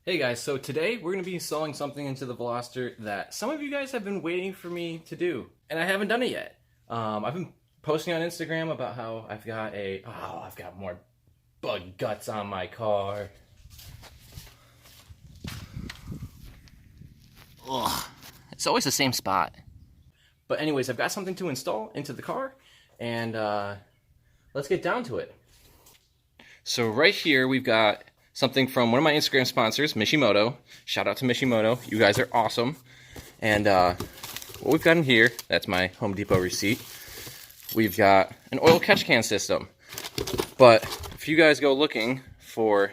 Hey guys, so today we're going to be installing something into the Veloster that some of you guys have been waiting for me to do, and I haven't done it yet. I've been posting on Instagram about how I've got more bug guts on my car. Ugh, it's always the same spot. But anyways, I've got something to install into the car, and let's get down to it. So right here we've got something from one of my Instagram sponsors, Mishimoto. Shout out to Mishimoto. You guys are awesome. And what we've got in here, that's my Home Depot receipt. We've got an oil catch can system. But if you guys go looking for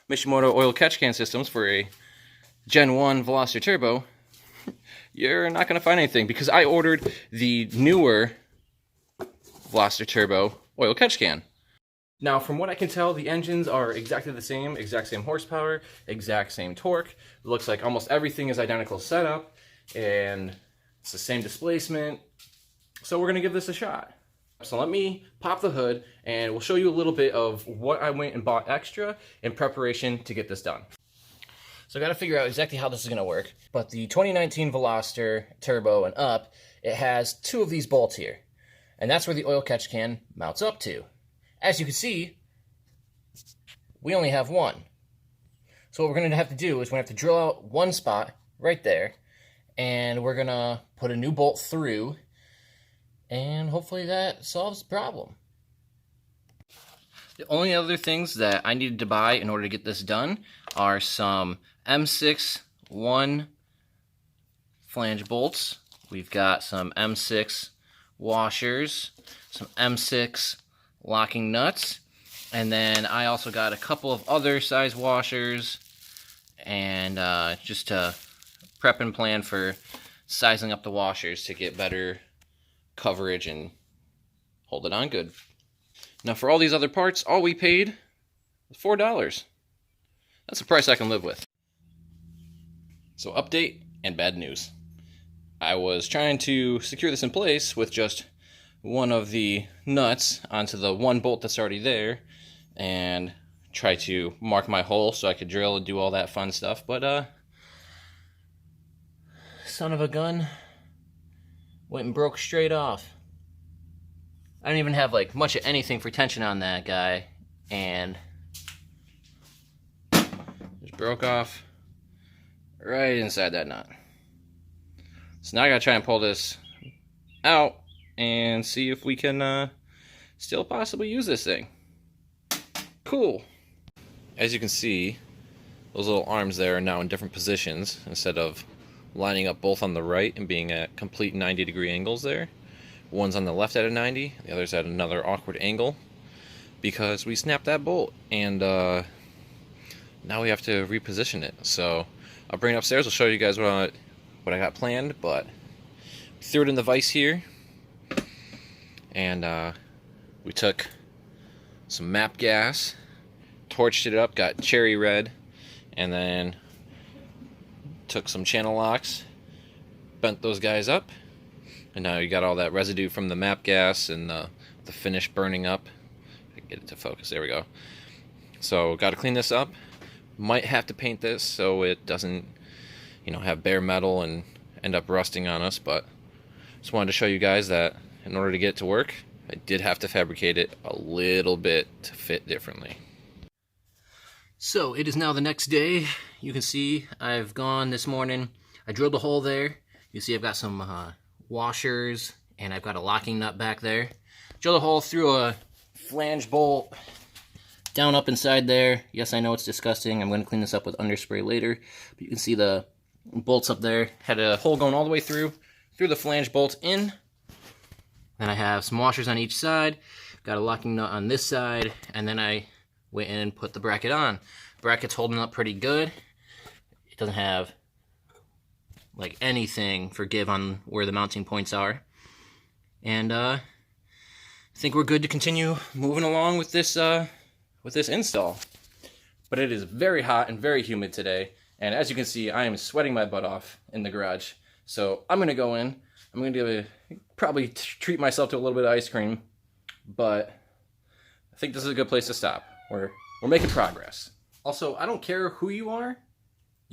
Mishimoto oil catch can systems for a Gen 1 Veloster Turbo, you're not going to find anything because I ordered the newer Veloster Turbo oil catch can. Now, from what I can tell, the engines are exactly the same, exact same horsepower, exact same torque. It looks like almost everything is identical setup, and it's the same displacement. So we're going to give this a shot. So let me pop the hood, and we'll show you a little bit of what I went and bought extra in preparation to get this done. So I got to figure out exactly how this is going to work. But the 2019 Veloster Turbo and up, it has two of these bolts here. And that's where the oil catch can mounts up to. As you can see, we only have one. So what we're going to have to do is we're going to have to drill out one spot right there, and we're going to put a new bolt through, and hopefully that solves the problem. The only other things that I needed to buy in order to get this done are some M6 1 flange bolts. We've got some M6 washers, some M6 locking nuts, and then I also got a couple of other size washers, and just to prep and plan for sizing up the washers to get better coverage and hold it on good. Now for all these other parts, all we paid was $4. That's a price I can live with. So update and bad news. I was trying to secure this in place with just one of the nuts onto the one bolt that's already there and try to mark my hole so I could drill and do all that fun stuff, but son of a gun went and broke straight off. I didn't even have like much of anything for tension on that guy, and just broke off right inside that nut. So now I gotta try and pull this out and see if we can still possibly use this thing. Cool. As you can see, those little arms there are now in different positions. Instead of lining up both on the right and being at complete 90-degree angles there, one's on the left at a 90, the other's at another awkward angle, because we snapped that bolt, and now we have to reposition it. So I'll bring it upstairs, I'll show you guys what I got planned, but we threw it in the vise here. And we took some map gas, torched it up, got cherry red, and then took some channel locks, bent those guys up, and now you got all that residue from the map gas and the finish burning up. I can get it to focus, there we go. So got to clean this up. Might have to paint this so it doesn't, have bare metal and end up rusting on us, but just wanted to show you guys that in order to get it to work, I did have to fabricate it a little bit to fit differently. So it is now the next day. You can see I've gone this morning. I drilled a hole there. You see I've got some washers, and I've got a locking nut back there. Drilled a hole through a flange bolt down up inside there. Yes, I know it's disgusting. I'm going to clean this up with underspray later. But you can see the bolts up there. Had a hole going all the way through the flange bolts in. Then I have some washers on each side, got a locking nut on this side, and then I went in and put the bracket on. Bracket's holding up pretty good. It doesn't have like anything for give on where the mounting points are. And I think we're good to continue moving along with this install. But it is very hot and very humid today, and as you can see, I am sweating my butt off in the garage. So I'm going to go in. I'm going to probably treat myself to a little bit of ice cream, but I think this is a good place to stop. We're making progress. Also, I don't care who you are.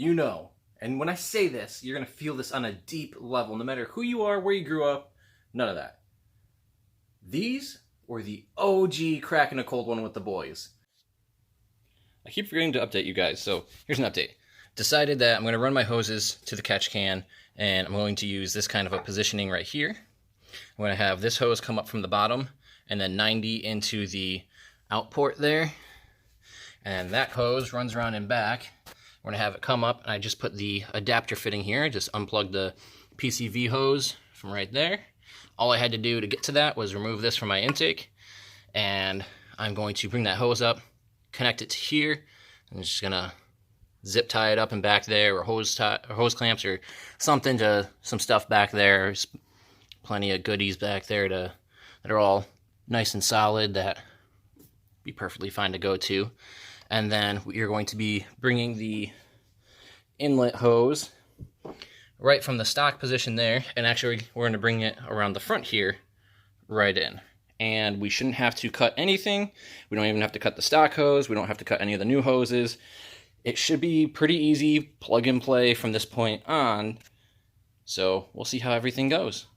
you know. And when I say this, you're going to feel this on a deep level, no matter who you are, where you grew up, none of that. These were the OG cracking a cold one with the boys. I keep forgetting to update you guys, so here's an update. Decided that I'm going to run my hoses to the catch can, and I'm going to use this kind of a positioning right here. I'm going to have this hose come up from the bottom, and then 90 into the out port there. And that hose runs around and back. We're going to have it come up, and I just put the adapter fitting here. I just unplugged the PCV hose from right there. All I had to do to get to that was remove this from my intake, and I'm going to bring that hose up, connect it to here. I'm just going to zip tie it up and back there, or hose clamps or something, to some stuff back there. There's plenty of goodies back there that are all nice and solid, that be perfectly fine to go to. And then you're going to be bringing the inlet hose right from the stock position there, and actually we're going to bring it around the front here right in. And we shouldn't have to cut anything. We don't even have to cut the stock hose. We don't have to cut any of the new hoses. It should be pretty easy, plug and play from this point on. So we'll see how everything goes.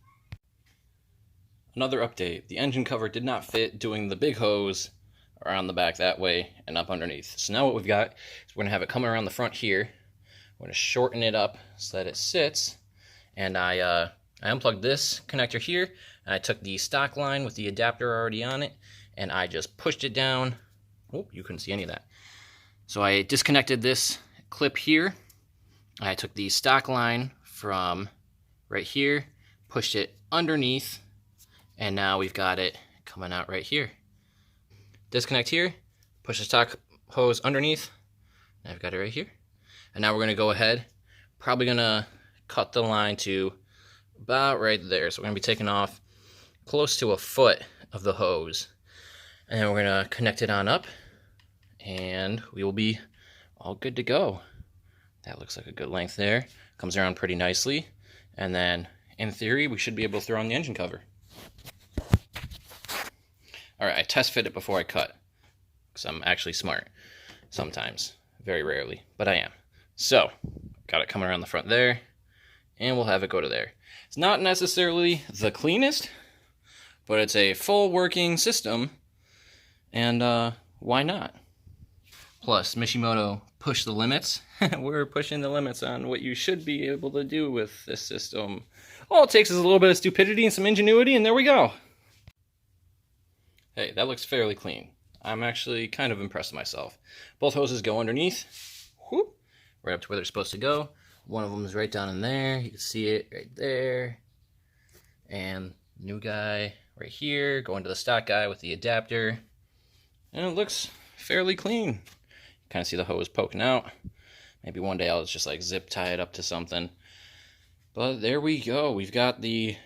Another update, the engine cover did not fit doing the big hose around the back that way and up underneath. So now what we've got is we're going to have it come around the front here. We're going to shorten it up so that it sits. And I unplugged this connector here, and I took the stock line with the adapter already on it, and I just pushed it down. Oh, you couldn't see any of that. So I disconnected this clip here. I took the stock line from right here, pushed it underneath, and now we've got it coming out right here. Disconnect here, push the stock hose underneath, and I've got it right here. And now we're going to go ahead, probably going to cut the line to about right there. So we're going to be taking off close to a foot of the hose. And then we're going to connect it on up, and we will be all good to go. That looks like a good length there. Comes around pretty nicely. And then, in theory, we should be able to throw on the engine cover. Alright, I test fit it before I cut, because I'm actually smart. Sometimes. Very rarely, but I am. So, got it coming around the front there, and we'll have it go to there. It's not necessarily the cleanest, but it's a full working system, and why not? Plus, Mishimoto pushed the limits. We're pushing the limits on what you should be able to do with this system. All it takes is a little bit of stupidity and some ingenuity, and there we go. Hey, that looks fairly clean. I'm actually kind of impressed with myself. Both hoses go underneath, whoop, right up to where they're supposed to go. One of them is right down in there. You can see it right there. And new guy right here, going to the stock guy with the adapter. And it looks fairly clean. Kind of see the hose poking out. Maybe one day I'll just like zip tie it up to something. But there we go. We've got the,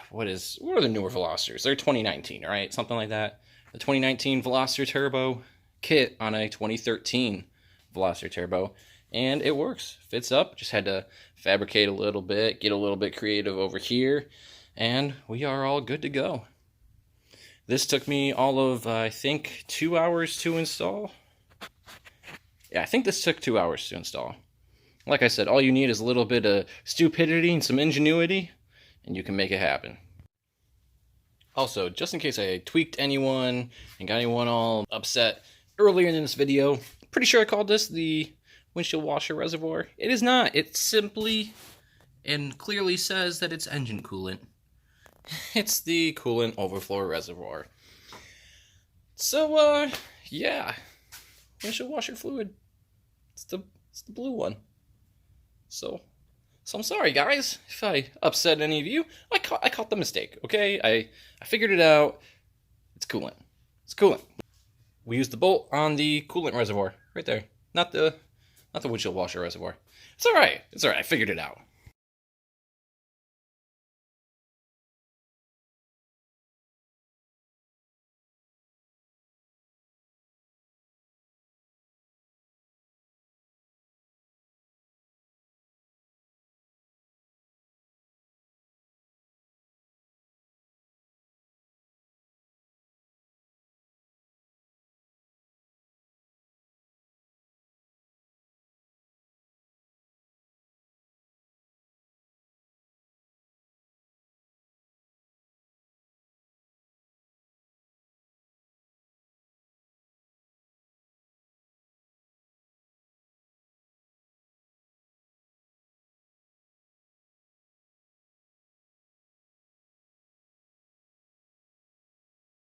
what are the newer Velosters? They're 2019, right? Something like that. The 2019 Veloster Turbo kit on a 2013 Veloster Turbo. And it works. Fits up. Just had to fabricate a little bit, get a little bit creative over here. And we are all good to go. This took me all of, I think, 2 hours to install. Yeah, I think this took 2 hours to install. Like I said, all you need is a little bit of stupidity and some ingenuity, and you can make it happen. Also, just in case I tweaked anyone and got anyone all upset earlier in this video, pretty sure I called this the windshield washer reservoir. It is not. It simply and clearly says that it's engine coolant. It's the coolant overflow reservoir. So, yeah. Windshield washer fluid. It's the blue one. So I'm sorry, guys, if I upset any of you. I caught the mistake, okay? I figured it out. It's coolant. It's coolant. We used the bolt on the coolant reservoir right there. Not the windshield washer reservoir. It's all right. It's all right. I figured it out.